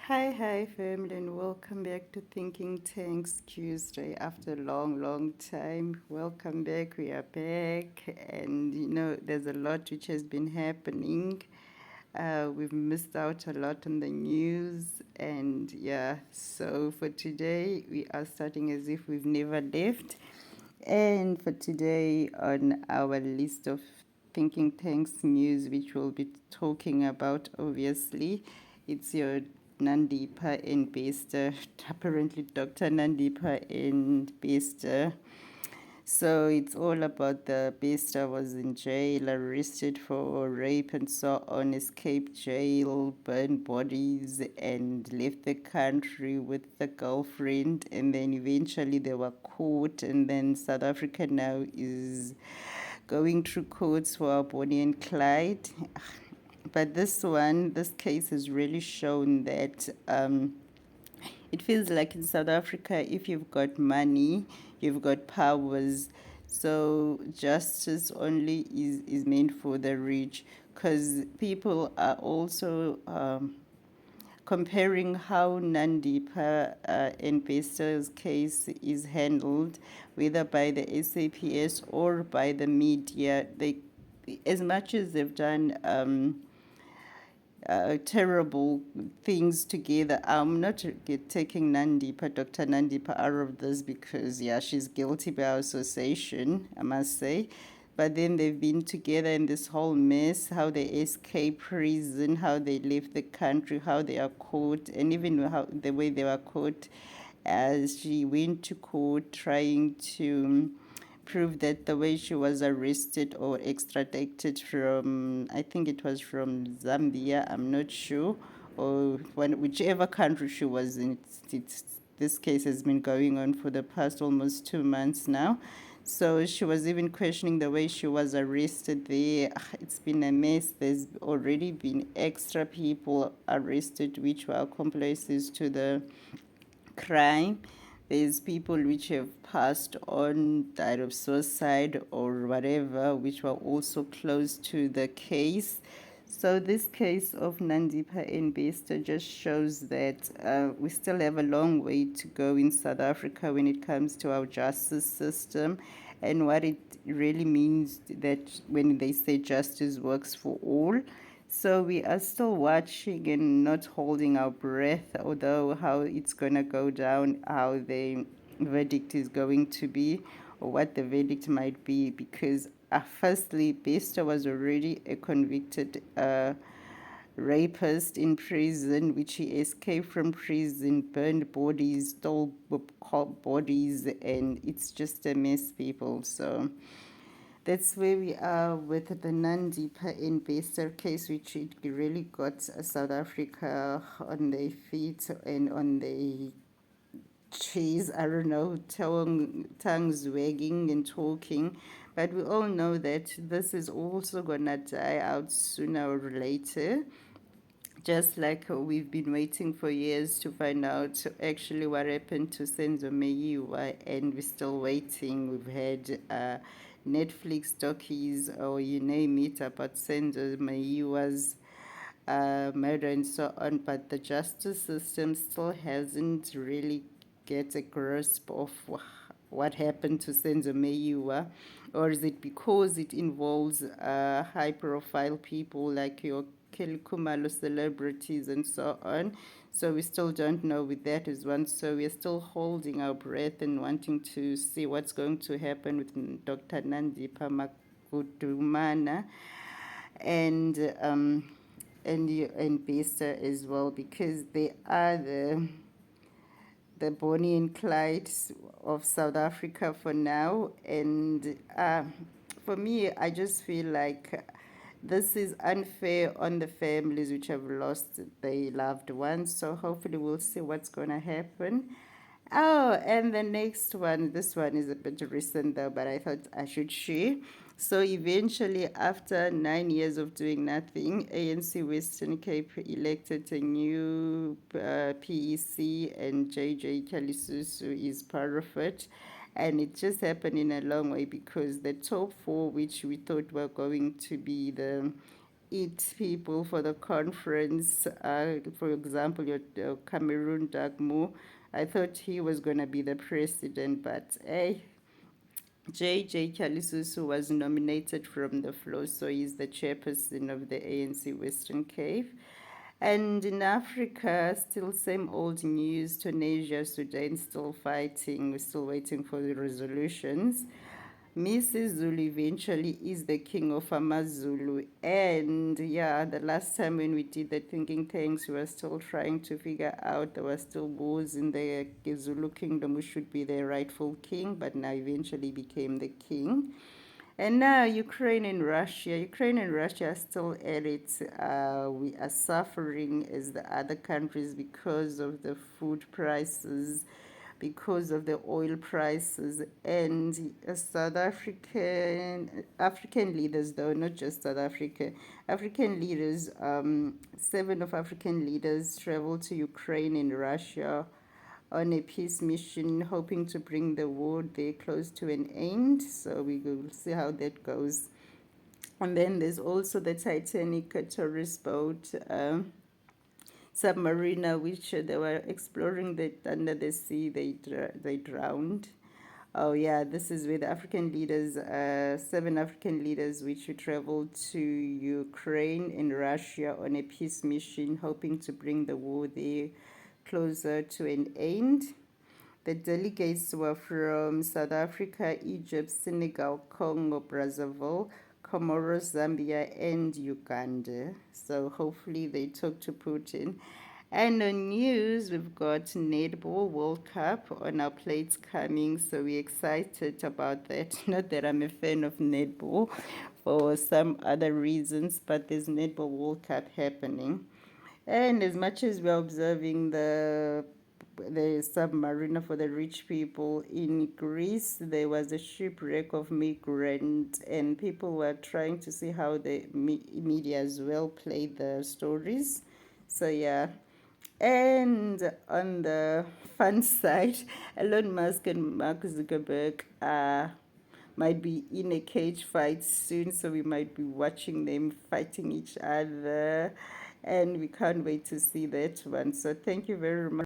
Hi, family, and welcome back to Thinking Tanks Tuesday after a long time. Welcome back. We are back, and there's a lot which has been happening. We've missed out a lot on the news, and yeah, so for today, we are starting as if we've never left. And for today, on our list of Thinking Tanks news, which we'll be talking about, obviously, it's your Nandipa and Bester, apparently Dr. Nandipa and Bester. So it's all about the Bester was in jail, arrested for rape and so on, escaped jail, burned bodies, and left the country with the girlfriend. And then eventually they were caught, and then South Africa now is going through courts for Bonnie and Clyde. But this case has really shown that it feels like in South Africa, if you've got money, you've got powers. So justice only is meant for the rich, because people are also comparing how Nandipa investor's case is handled, whether by the SAPS or by the media. As much as they've done terrible things together. I'm not taking Nandipa, Dr. Nandipa, out of this because, yeah, she's guilty by association, I must say. But then they've been together in this whole mess, how they escape prison, how they leave the country, how they are caught, and even how the way they were caught as she went to court trying to prove that the way she was arrested or extradited from, I think it was from Zambia, I'm not sure, or whichever country she was in. This case has been going on for the past almost 2 months now. So she was even questioning the way she was arrested there. It's been a mess. There's already been extra people arrested which were accomplices to the crime. There's people which have passed on, died of suicide or whatever, which were also close to the case. So this case of Nandipa and Bester just shows that we still have a long way to go in South Africa when it comes to our justice system, and what it really means that when they say justice works for all. So we are still watching and not holding our breath, although how it's going to go down, how the verdict is going to be, or what the verdict might be, because firstly, Bester was already a convicted rapist in prison, which he escaped from prison, burned bodies, stole bodies, and it's just a mess, people. So that's where we are with the Nandipa investor case, which it really got South Africa on their feet and on their cheese, I don't know, tongues wagging and talking. But we all know that this is also going to die out sooner or later, just like we've been waiting for years to find out actually what happened to Senzo Meyiwa, and we're still waiting. We've had Netflix docues or you name it about Senzo Meyiwa's murder and so on, but the justice system still hasn't really get a grasp of what happened to Senzo Meyiwa, or is it because it involves high-profile people like your Kelly Kumalo celebrities and so on? So we still don't know with that as one. So we're still holding our breath and wanting to see what's going to happen with Dr. Nandipa Makudumana and and Bester as well, because they are the Bonnie and Clyde of South Africa for now. And for me, I just feel like this is unfair on the families which have lost their loved ones. So hopefully we'll see what's going to happen. Oh, and the next one, this one is a bit recent though, but I thought I should share. So eventually, after 9 years of doing nothing, ANC Western Cape elected a new PEC, and JJ Kalisusu is part of it. And it just happened in a long way, because the top four, which we thought were going to be the eat people for the conference. For example, your Cameroon Dagmo. I thought he was going to be the president, but hey, J. Chalisusu was nominated from the floor, so he's the chairperson of the ANC Western Cape. And in Africa, still same old news. Tunisia, Sudan still fighting. We're still waiting for the resolutions. Mrs. Zulu eventually is the king of Amazulu. And yeah, the last time when we did the thinking tanks, we were still trying to figure out there were still wars in the Zulu kingdom who should be the rightful king, but now eventually became the king. And now Ukraine and Russia are still at it. We are suffering as the other countries because of the food prices, because of the oil prices, and African leaders, though not just South Africa, African leaders. 7 of African leaders traveled to Ukraine and Russia on a peace mission, hoping to bring the war there close to an end. So we will see how that goes. And then there's also the Titanic tourist boat, submariner, which they were exploring that under the sea. They drowned. Oh yeah, this is with African leaders, 7 African leaders, which traveled to Ukraine and Russia on a peace mission, hoping to bring the war there closer to an end. The delegates were from South Africa, Egypt, Senegal, Congo, Brazzaville, Comoros, Zambia, and Uganda. So hopefully they talk to Putin. And on news, we've got Netball World Cup on our plates coming, so we're excited about that. Not that I'm a fan of netball for some other reasons, but there's Netball World Cup happening. And as much as we're observing the submariner for the rich people in Greece, there was a shipwreck of migrant, and people were trying to see how the media as well played the stories. So yeah. And on the fun side, Elon Musk and Mark Zuckerberg might be in a cage fight soon, so we might be watching them fighting each other, and we can't wait to see that one. So thank you very much.